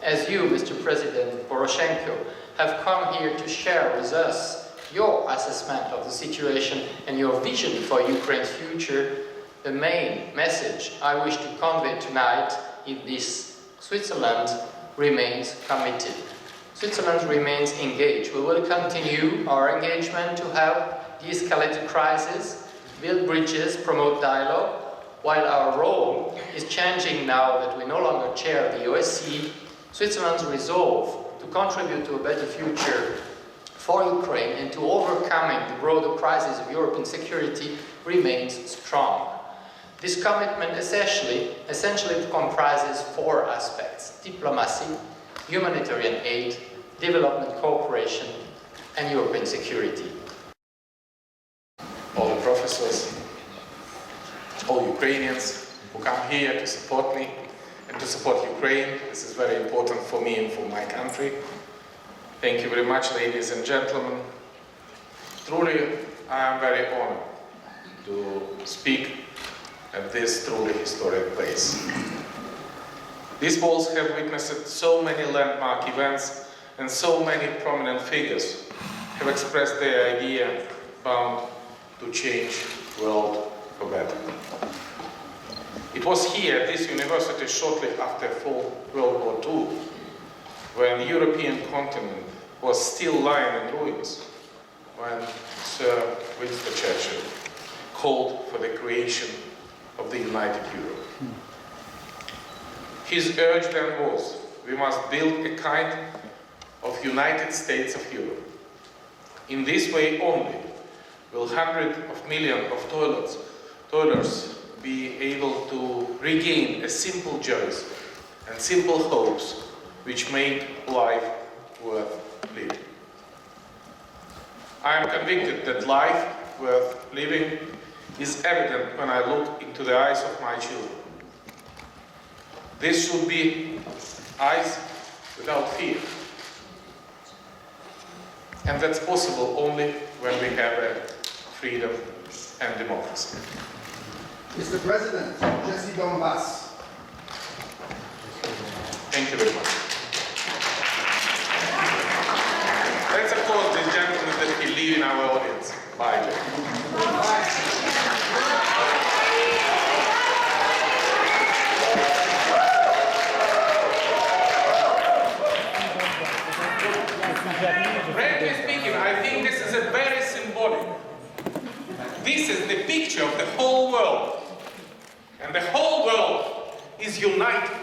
as you, Mr. President Poroshenko, have come here to share with us your assessment of the situation and your vision for Ukraine's future, the main message I wish to convey tonight is this: Switzerland remains committed. Switzerland remains engaged. We will continue our engagement to help de-escalate the crisis, build bridges, promote dialogue, while our role is changing now that we no longer chair the OSCE. Switzerland's resolve to contribute to a better future for Ukraine and to overcoming the broader crisis of European security remains strong. This commitment essentially comprises four aspects: diplomacy, humanitarian aid, development cooperation, and European security. All the professors, all Ukrainians who come here to support me and to support Ukraine, this is very important for me and for my country. Thank you very much, ladies and gentlemen. Truly, I am very honored to speak at this truly historic place. These walls have witnessed so many landmark events, and so many prominent figures have expressed their idea bound to change the world for better. It was here at this university shortly after World War II, when the European continent was still lying in ruins, when Sir Winston Churchill called for the creation of the United Europe. His urge then was, we must build a kind of United States of Europe. In this way only will hundreds of millions of toilers be able to regain a simple joys and simple hopes which make life worth living. I am convicted that life worth living is evident when I look into the eyes of my children. This should be eyes without fear. And that's possible only when we have freedom and democracy. Mr. President, Jesse Donbass. Thank you very much. Let's applaud this gentleman that he leave in our audience. Bye, Frankly speaking, I think this is a very symbolic. This is the picture of the whole world. And the whole world is united.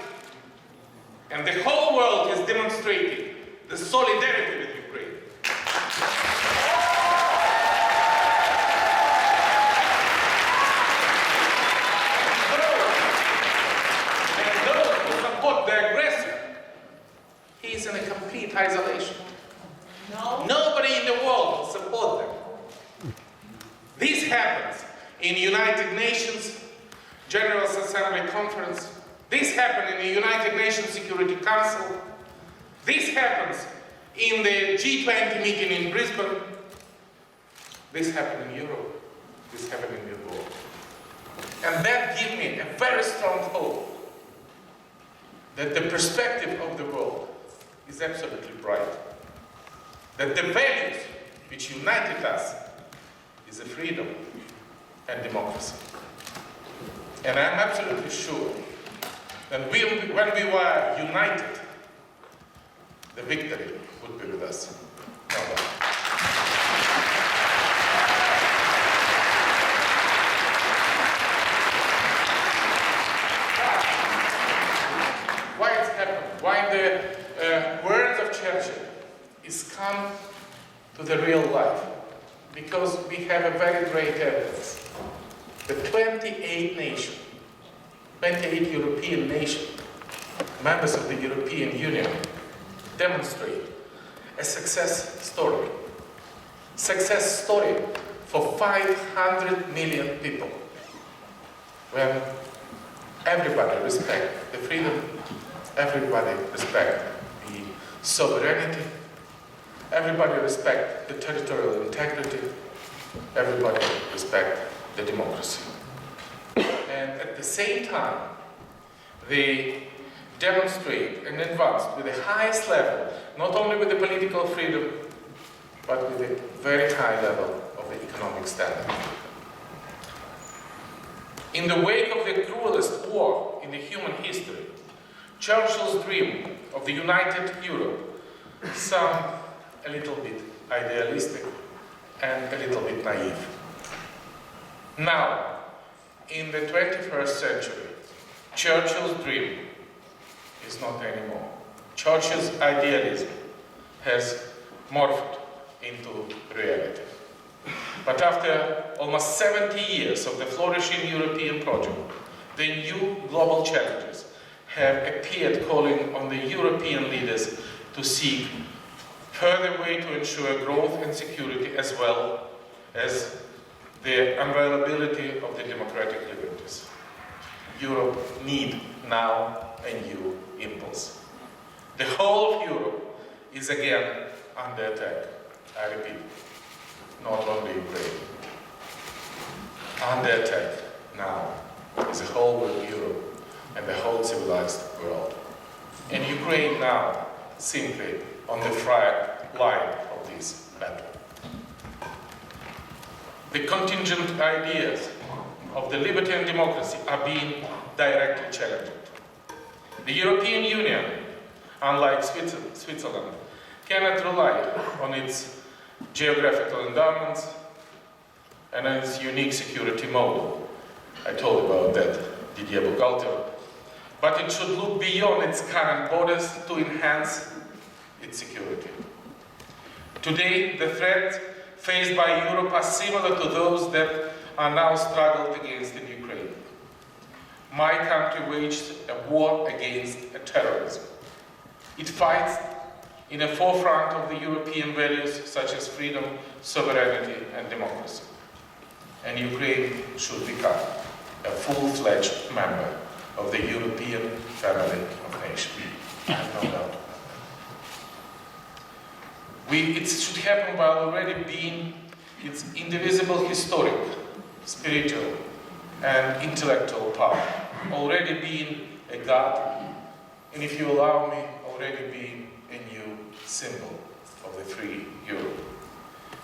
And the whole world is demonstrating the solidarity with Ukraine. And those who support the aggressor, he is in a complete isolation. No. Nobody in the world will support them. This happens in United Nations General Assembly Conference. This happened in the United Nations Security Council. This happens in the G20 meeting in Brisbane. This happened in Europe. This happened in the world. And that gives me a very strong hope that the perspective of the world is absolutely bright. That the values which united us is a freedom and democracy. And I'm absolutely sure that when we were united, the victory would be with us. Why it's happened? Why the words of Churchill is come to the real life? Because we have a very great evidence. The 28 nations, 28 European nations, members of the European Union, demonstrate a success story. Success story for 500 million people. When everybody respects the freedom, everybody respects the sovereignty, everybody respects the territorial integrity, everybody respects the democracy. And at the same time, the demonstrate and advance with the highest level, not only with the political freedom, but with a very high level of the economic standard. In the wake of the cruelest war in the human history, Churchill's dream of the united Europe sounded a little bit idealistic and a little bit naive. Now, in the 21st century, Churchill's dream is not anymore. Churchill's idealism has morphed into reality. But after almost 70 years of the flourishing European project, the new global challenges have appeared, calling on the European leaders to seek further way to ensure growth and security, as well as the availability of the democratic liberties. Europe needs now a new impulse. The whole of Europe is again under attack. I repeat, not only Ukraine. Under attack now is the whole of Europe and the whole civilized world. And Ukraine now simply on the front line of this battle. The contingent ideas of the liberty and democracy are being directly challenged. The European Union, unlike Switzerland, cannot rely on its geographical endowments and its unique security model. I told about that, Didier Burkhalter. But it should look beyond its current borders to enhance its security. Today, the threats faced by Europe are similar to those that are now struggled against in Ukraine. My country waged a war against terrorism. It fights in the forefront of the European values such as freedom, sovereignty, and democracy. And Ukraine should become a full-fledged member of the European family of nations. I have no doubt. It should happen by already being its indivisible historic, spiritual, and intellectual power, already being a God, and if you allow me, already being a new symbol of the free Europe.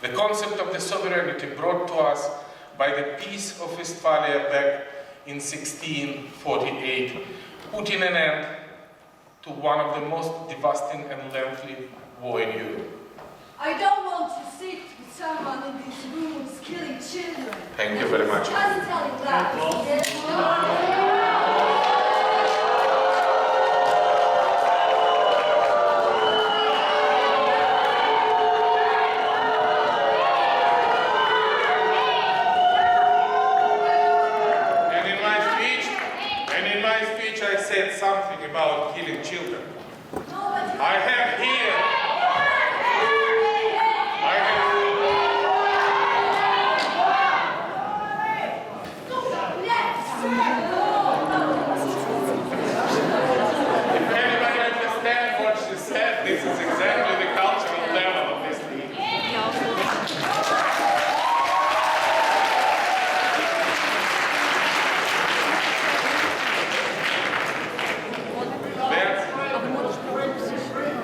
The concept of the sovereignty brought to us by the Peace of Westphalia back in 1648 put in an end to one of the most devastating and lengthy wars in Europe. I don't want to sit with someone in these rooms killing children. Thank you very much. Just telling that. I said something about killing children. I have here. If anybody understands what she said, this is exactly the cultural level of this meeting.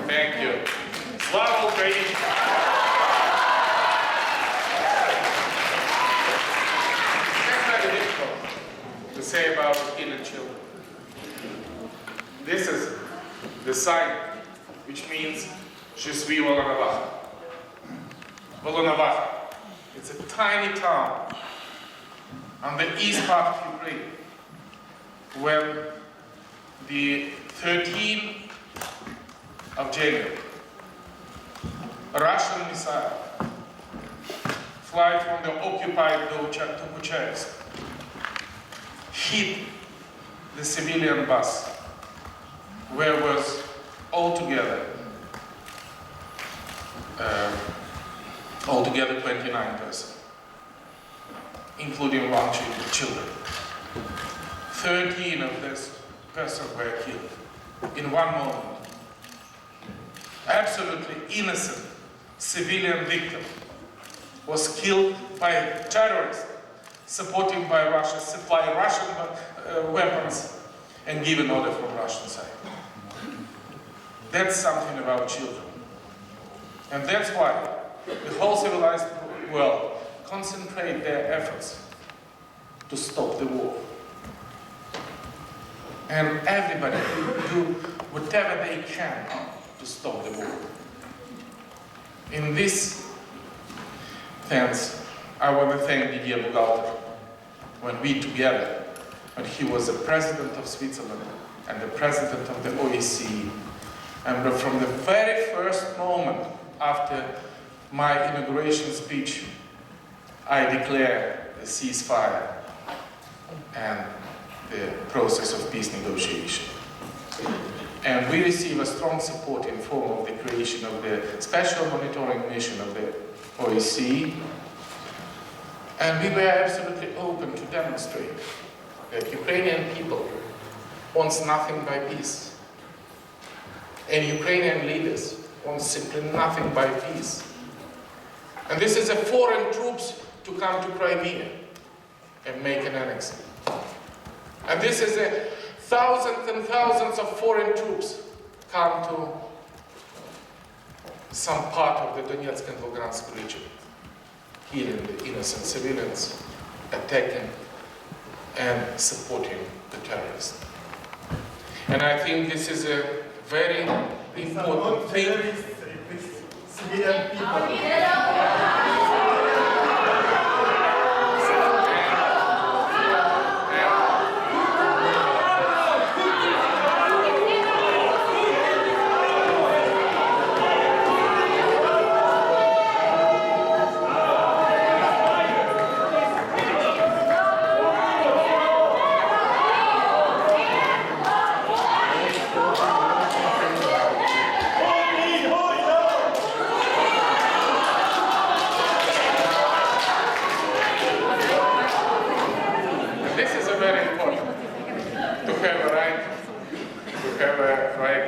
Thank you. Slava Ukraine. That's very difficult to say about killing children. This is the sign which means Je suis Volnovakha. Volnovakha. It's a tiny town on the east part of Ukraine when the 13th of January, a Russian missile flight from the occupied Donbass hit the civilian bus where was altogether 29 persons, including one children. 13 of these persons were killed in one moment. Absolutely innocent civilian victim was killed by terrorists supported by Russia, supplying Russian weapons and given order from Russian side. That's something about children. And that's why the whole civilized world concentrate their efforts to stop the war. And everybody do whatever they can to stop the war. In this sense, I want to thank Didier Burkhalter when we together, when he was the president of Switzerland and the president of the OSCE, and from the very first moment after my inauguration speech, I declared the ceasefire and the process of peace negotiation. And we receive a strong support in form of the creation of the special monitoring mission of the OSCE. And we were absolutely open to demonstrate that Ukrainian people wants nothing by peace. And Ukrainian leaders want simply nothing by peace. And this is a foreign troops to come to Crimea and make an annex. And this is a thousands and thousands of foreign troops come to some part of the Donetsk and Lugansk region, killing the innocent civilians, attacking and supporting the terrorists. And I think this is a very important thing. Civilian people.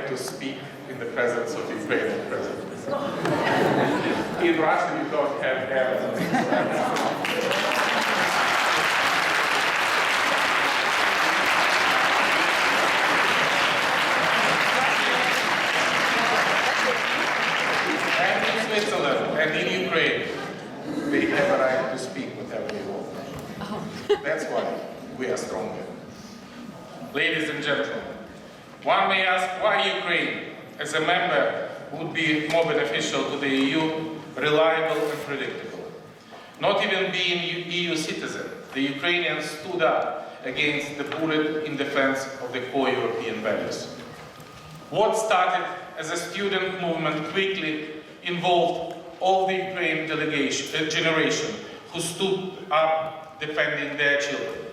To speak in the presence of the Ukrainian president. In Russia, you don't have evidence. And in Switzerland and in Ukraine, we have a right to speak whatever we want. That's why we are stronger. Ladies and gentlemen, one may ask why Ukraine, as a member, would be more beneficial to the EU, reliable and predictable. Not even being EU citizen, the Ukrainians stood up against the bullet in defense of the core European values. What started as a student movement quickly involved all the Ukrainian generation who stood up defending their children.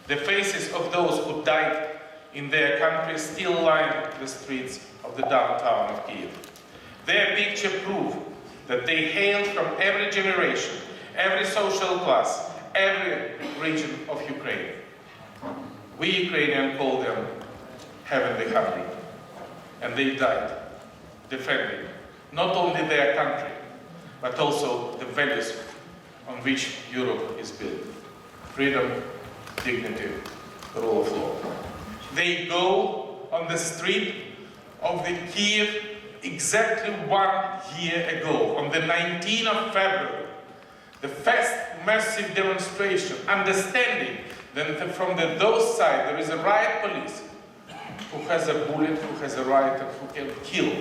The faces of those who died in their country still line the streets of the downtown of Kiev. Their picture proved that they hailed from every generation, every social class, every region of Ukraine. We Ukrainians call them Heavenly Hungry. And they died defending not only their country, but also the values on which Europe is built. Freedom, dignity, rule of law. They go on the street of the Kiev exactly 1 year ago, on the 19th of February. The first massive demonstration, understanding that from those sides there is a riot police who has a bullet, who has a right, and who can kill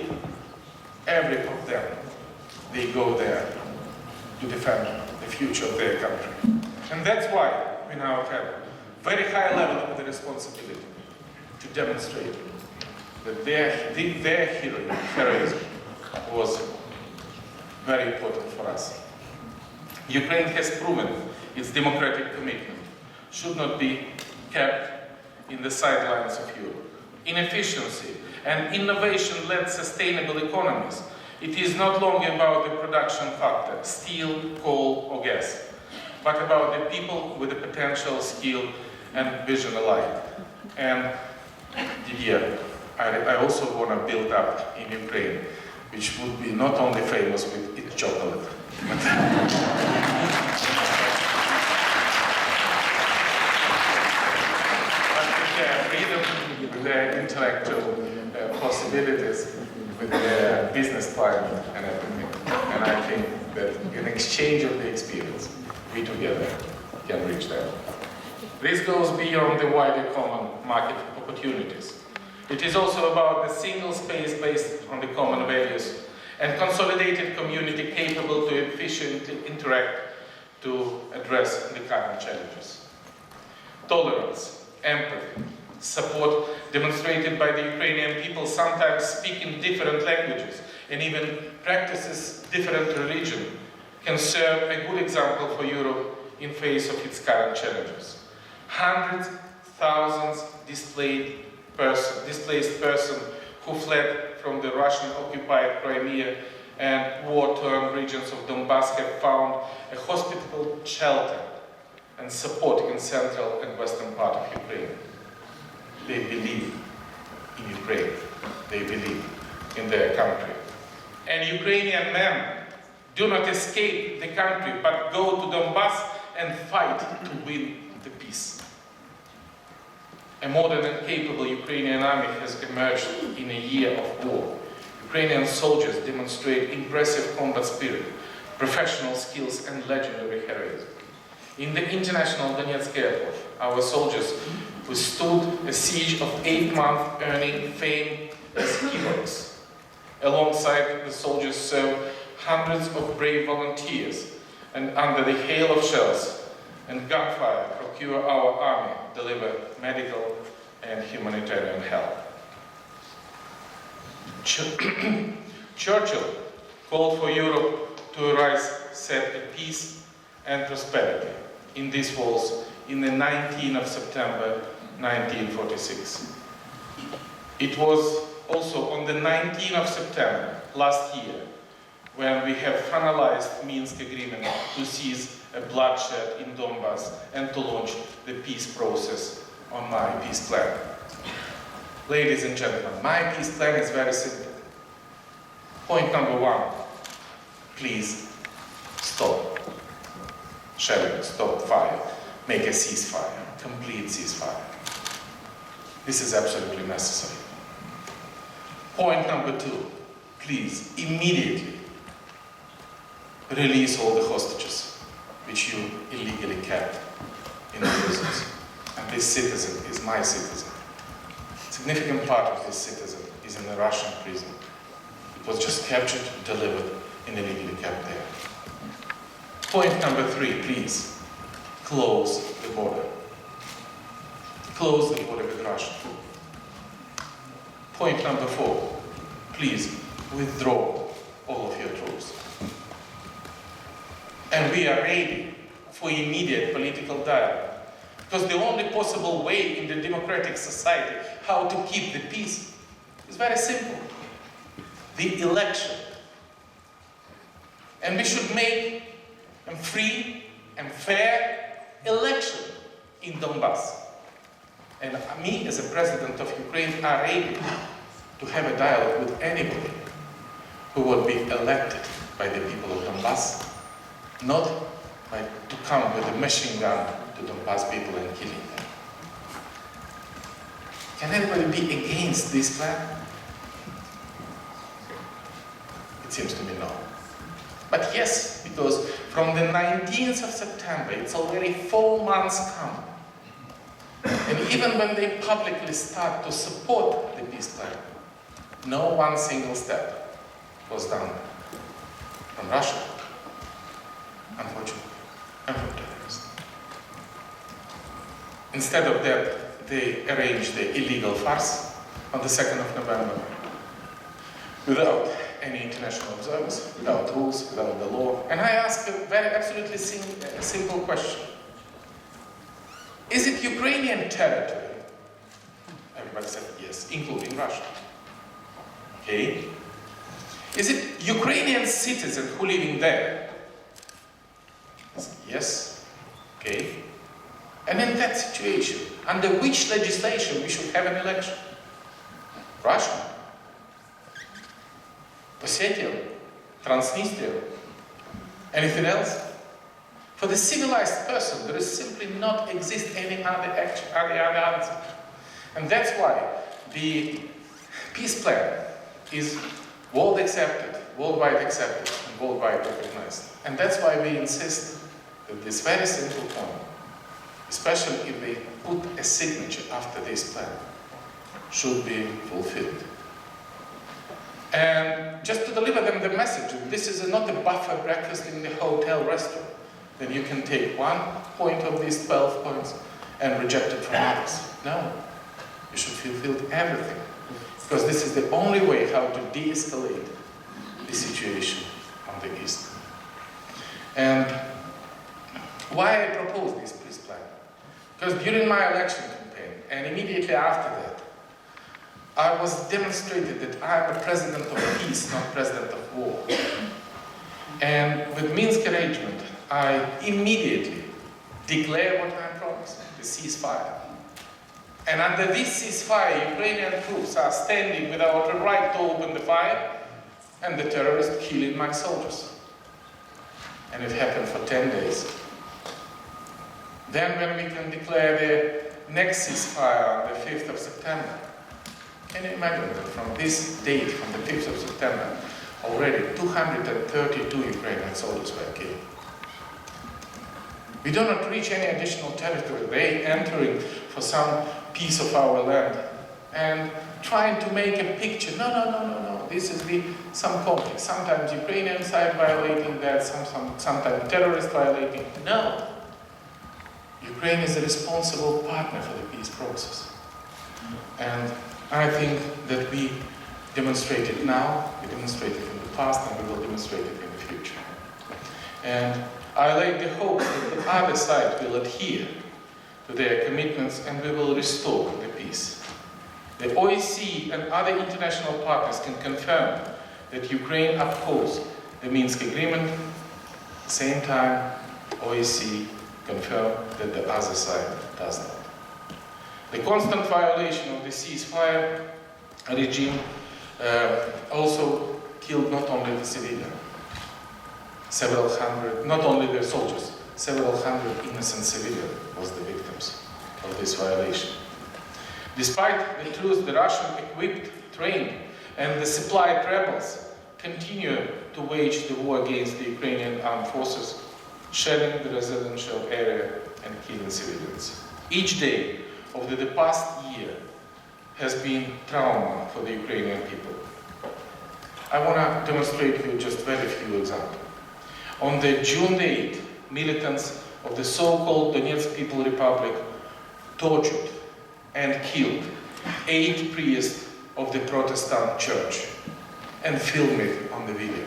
every of them. They go there to defend the future of their country. And that's why we now have very high level of the responsibility to demonstrate that their heroism was very important for us. Ukraine has proven its democratic commitment should not be kept in the sidelines of Europe. Inefficiency and innovation-led sustainable economies, it is not long about the production factor, steel, coal or gas, but about the people with the potential, skill and vision alike. And Didier, I also want to build up in Ukraine, which would be not only famous with its chocolate, but their freedom, with their intellectual possibilities, with their business climate and everything. And I think that in exchange of the experience, we together can reach that. This goes beyond the wider common market opportunities. It is also about the single space based on the common values and consolidated community capable to efficiently interact to address the current challenges. Tolerance, empathy, support demonstrated by the Ukrainian people, sometimes speaking different languages and even practices different religion, can serve a good example for Europe in face of its current challenges. Hundreds, thousands displaced persons who fled from the Russian-occupied Crimea and war-torn regions of Donbass have found a hospitable shelter and support in central and western part of Ukraine. They believe in Ukraine. They believe in their country. And Ukrainian men do not escape the country, but go to Donbass and fight to win the peace. A modern and capable Ukrainian army has emerged in a year of war. Ukrainian soldiers demonstrate impressive combat spirit, professional skills, and legendary heroism. In the international Donetsk airport, our soldiers withstood a siege of 8 months, earning fame as heroes. Alongside the soldiers served hundreds of brave volunteers, and under the hail of shells and gunfire, procure our army deliver medical and humanitarian help. Churchill called for Europe to arise, set peace and prosperity in these walls in the 19th of September 1946. It was also on the 19th of September last year when we have finalized Minsk agreement to cease a bloodshed in Donbass and to launch the peace process on my peace plan. Ladies and gentlemen, my peace plan is very simple. Point number 1, please stop shelling, stop fire, make a ceasefire, complete ceasefire. This is absolutely necessary. Point number 2, please immediately release all the hostages which you illegally kept in the prisons. And this citizen is my citizen. A significant part of this citizen is in a Russian prison. It was just captured, delivered, and illegally kept there. Point number 3, please, close the border. Close the border with Russia. Point number 4, please withdraw all of your troops. And we are ready for immediate political dialogue. Because the only possible way in the democratic society how to keep the peace is very simple. The election. And we should make a free and fair election in Donbass. And me, as a president of Ukraine, are ready to have a dialogue with anybody who would be elected by the people of Donbass, not like to come with a machine gun to Donbass people and killing them. Can anybody be against this plan? It seems to me no. But yes, because from the 19th of September, it's already 4 months come. And even when they publicly start to support the peace plan, no one single step was done from Russia, unfortunately, and from terrorists. Instead of that, they arranged the illegal farce on the 2nd of November without any international observers, without rules, without the law. And I ask a very absolutely simple question. Is it Ukrainian territory? Everybody said yes, including Russia. Okay. Is it Ukrainian citizens who live in there? Yes. Okay. And in that situation, under which legislation we should have an election? Russian? Ossetia? Transnistria? Anything else? For the civilized person, there is simply not exist any other answer. And that's why the peace plan is worldwide accepted, and worldwide recognized. And that's why we insist that this very simple point, especially if they put a signature after this plan, should be fulfilled. And just to deliver them the message, this is not a buffet breakfast in the hotel restaurant. Then you can take one point of these 12 points and reject it from others. No, you should fulfill everything. Because this is the only way how to de-escalate the situation on the East. And why I propose this peace plan? Because during my election campaign, and immediately after that, I was demonstrated that I am a president of peace, not president of war. And with Minsk arrangement, I immediately declare what I promised, the ceasefire. And under this ceasefire, Ukrainian troops are standing without a right to open the fire, and the terrorists killing my soldiers. And it happened for 10 days. Then when we can declare the next ceasefire on the 5th of September, can you imagine that from this date, from the 5th of September, already 232 Ukrainian soldiers were killed. We do not reach any additional territory. They entering for some piece of our land and trying to make a picture. No. This is some conflict. Sometimes Ukrainian side violating that, sometimes terrorists violating. No. Ukraine is a responsible partner for the peace process. And I think that we demonstrate it now, we demonstrate it in the past, and we will demonstrate it in the future. And I lay the hope that the other side will adhere to their commitments and we will restore the peace. The OSCE and other international partners can confirm that Ukraine upholds the Minsk agreement. At the same time, OSCE confirmed that the other side does not. The constant violation of the ceasefire regime also killed not only the civilians, several hundred, not only the soldiers, several hundred innocent civilians was the victims of this violation. Despite the truth, the Russian-equipped, trained, and the supplied rebels continue to wage the war against the Ukrainian armed forces, shelling the residential area and killing civilians. Each day of the past year has been trauma for the Ukrainian people. I want to demonstrate to you just very few examples. On the June 8th, militants of the so-called Donetsk People Republic tortured and killed 8 priests of the Protestant church and filmed it on the video.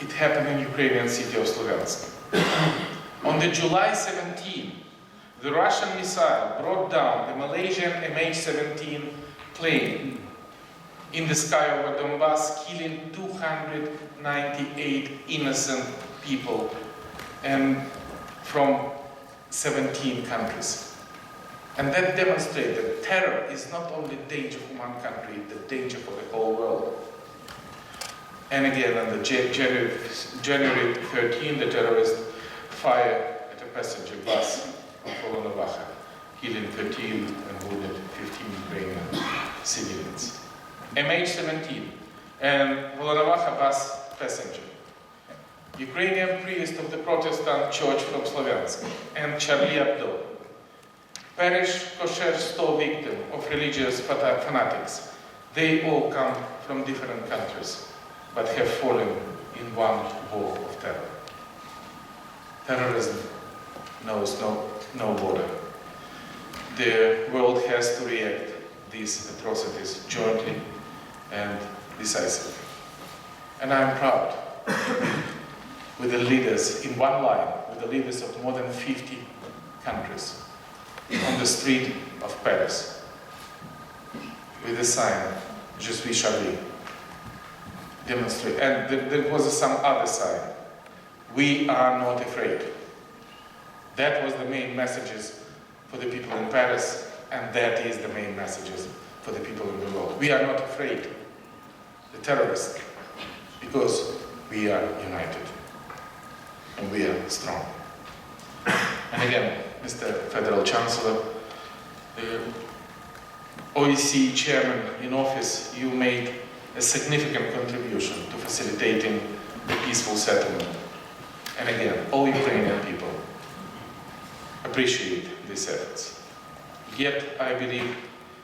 It happened in Ukrainian city of Sloviansk. On the July 17th, the Russian missile brought down the Malaysian MH17 plane in the sky over Donbass, killing 298 innocent people and from 17 countries. And that demonstrates that terror is not only danger for one country, the danger for the whole world. And again, on the January 13, the terrorists fired at a passenger bus of Volnovakha, killing 13 and wounded 15 Ukrainian civilians. MH17 and Volnovakha bus passenger, Ukrainian priest of the Protestant church from Sloviansk, and Charlie Hebdo, parish kosher store victim of religious fanatics. They all come from different countries, but have fallen in one war of terror. Terrorism knows no border. The world has to react to these atrocities jointly and decisively. And I'm proud with the leaders in one line, with the leaders of more than 50 countries on the street of Paris with the sign, Je suis Charlie. Demonstrate. And there was some other sign. We are not afraid. That was the main messages for the people in Paris, and that is the main messages for the people in the world. We are not afraid, the terrorists, because we are united and we are strong. And again, Mr. Federal Chancellor, OEC Chairman in office, you made a significant contribution to facilitating the peaceful settlement. And again, all Ukrainian people appreciate these efforts. Yet, I believe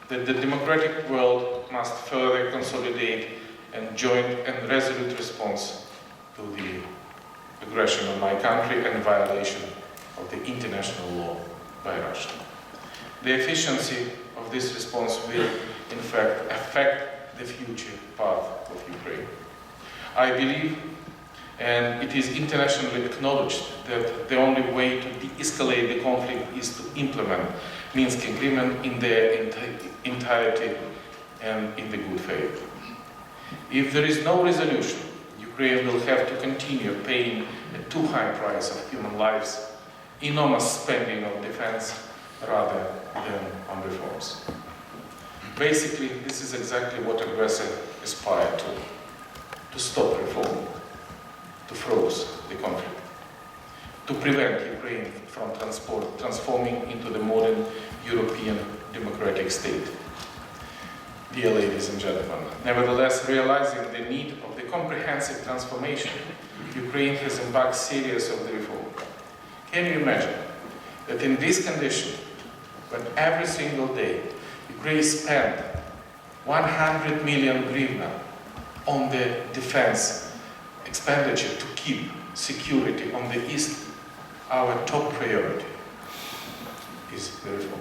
that the democratic world must further consolidate a joint and resolute response to the aggression on my country and violation of the international law by Russia. The efficiency of this response will, in fact, affect the future path of Ukraine. I believe, and it is internationally acknowledged, that the only way to de-escalate the conflict is to implement Minsk agreement in their entirety and in the good faith. If there is no resolution, Ukraine will have to continue paying a too high price of human lives, enormous spending on defense rather than on reforms. Basically, this is exactly what aggressors aspire to stop reform, to freeze the conflict, to prevent Ukraine from transforming into the modern European democratic state. Dear ladies and gentlemen, nevertheless, realizing the need of the comprehensive transformation, Ukraine has embarked serious of the reform. Can you imagine that in this condition, when every single day Ukraine spent 100 million hryvnia on the defense expenditure to keep security on the east, our top priority is the reform.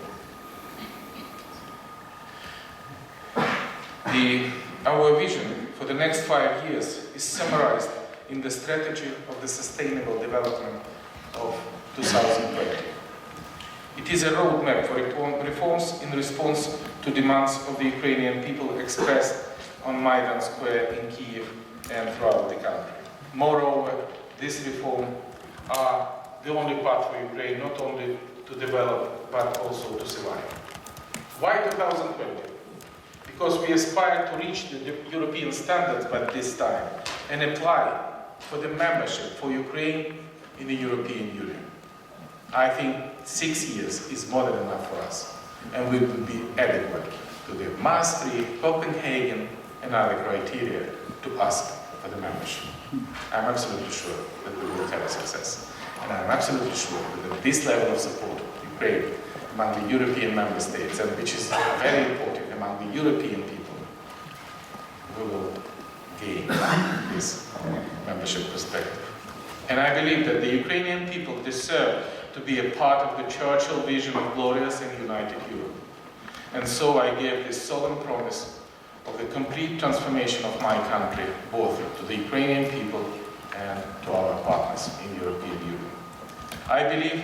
Our vision for the next 5 years is summarized in the strategy of the sustainable development of 2020. It is a roadmap for reforms in response to demands of the Ukrainian people expressed on Maidan Square in Kyiv and throughout the country. Moreover, these reforms are the only path for Ukraine not only to develop but also to survive. Why 2020? Because we aspire to reach the European standards by this time and apply for the membership for Ukraine in the European Union. I think 6 years is more than enough for us, and we will be adequate to the Maastricht, Copenhagen, and other criteria to ask for the membership. I'm absolutely sure that we will have a success. And I'm absolutely sure that at this level of support, Ukraine, among the European member states, and which is very important among the European people, we will gain this membership perspective. And I believe that the Ukrainian people deserve to be a part of the Churchill vision of glorious and united Europe. And so I gave this solemn promise of the complete transformation of my country, both to the Ukrainian people and to our partners in the European Union. I believe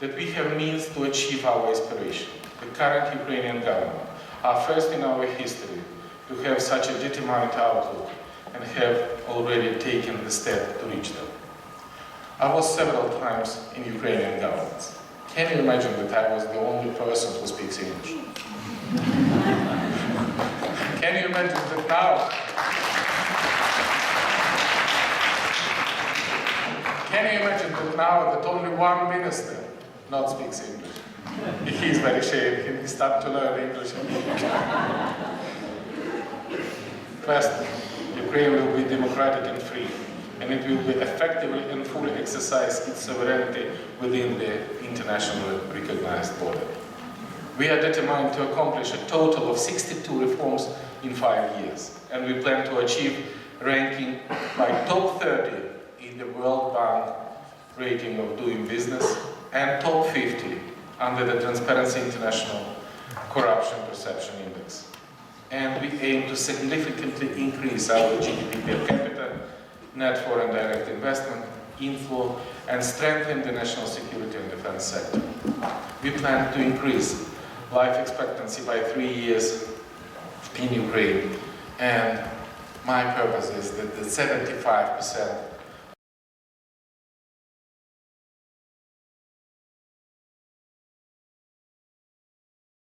that we have means to achieve our aspiration. The current Ukrainian government are first in our history to have such a determined outlook and have already taken the step to reach them. I was several times in Ukrainian governments. Can you imagine that I was the only person who speaks English? Can you imagine that now? Can you imagine that now that only one minister not speaks English? He is very ashamed. He started to learn English. First, Ukraine will be democratic and free, and it will be effectively and fully exercise its sovereignty within the internationally recognized border. We are determined to accomplish a total of 62 reforms in 5 years, and we plan to achieve ranking by top 30 in the World Bank rating of doing business and top 50 under the Transparency International Corruption Perception Index. And we aim to significantly increase our GDP per capita, net foreign direct investment, inflow, and strengthen the national security and defense sector. We plan to increase life expectancy by 3 years in Ukraine, and my purpose is that the 75%